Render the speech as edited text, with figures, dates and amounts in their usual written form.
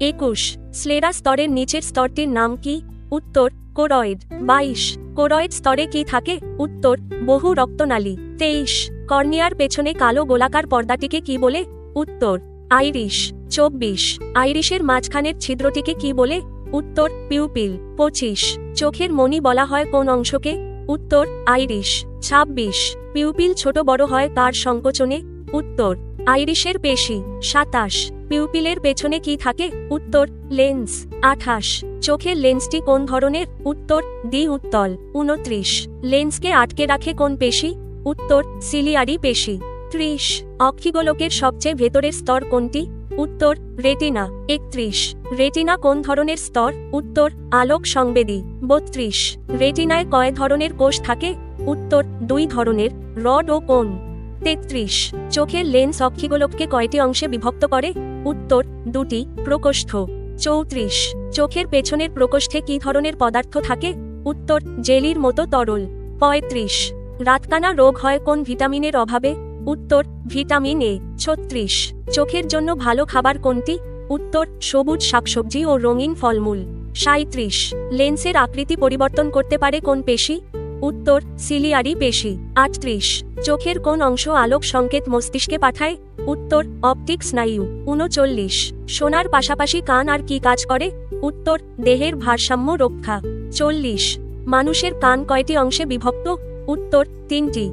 21 স্লেরা স্তরের নিচের স্তরটির নাম কি? উত্তর কোরয়েড। 22 কোরয়েড স্তরে কি থাকে? উত্তর বহু রক্তনালী। 23 কর্নিয়ার পেছনে কালো গোলাকার পর্দাটিকে কি বলে? উত্তর আইরিশ। 24 আইরিশের মাঝখানের ছিদ্রটিকে কি বলে? উত্তর পিউপিল। 25 চোখের মণি বলা হয় কোন অংশকে? উত্তর আইরিশ। 26 পিউপিল ছোট বড় হয় কার সংকোচনে? উত্তর আইরিশের পেশি। 27 পিউপিলের পেছনে কি থাকে? উত্তর লেন্স। 28 চোখের লেন্সটি কোন ধরনের? উত্তর দ্বি উত্তল। 29 লেন্সকে আটকে রাখে কোন পেশি? উত্তর সিলিয়ারি পেশি। 30 অক্ষিগোলকের সবচেয়ে ভেতরের স্তর কোনটি? উত্তর রেটিনা। 31 রেটিনা কোন ধরনের স্তর? উত্তর আলোক সংবেদী। 32 রেটিনায় কয় ধরনের কোষ থাকে? উত্তর 2 ধরনের, রড ও কোন। 33 চোখের লেন্স অক্ষিগোলককে কয়টি অংশে বিভক্ত করে? উত্তর 2টি, প্রকোষ্ঠ। 34 চোখের পেছনের প্রকোষ্ঠে কি ধরনের পদার্থ থাকে? উত্তর জেলির মতো তরল। 35 রাতকানা রোগ হয় কোন ভিটামিনের অভাবে? উত্তর ভিটামিন এ। 36 চোখের জন্য ভালো খাবার কোনটি? উত্তর সবুজ শাকসবজি ও রঙিন ফলমূল। 37 লেন্সের আকৃতি পরিবর্তন করতে পারে কোন পেশি? উত্তর সিলিয়ারি পেশি। 38 চোখের কোন অংশ আলোক সংকেত মস্তিষ্কে পাঠায়? উত্তর অপটিক স্নায়ু। 39 শোনার পাশাপাশি কান আর কি কাজ করে? উত্তর দেহের ভারসাম্য রক্ষা। 40 মানুষের কান কয়টি অংশে বিভক্ত? উত্তর 3টি।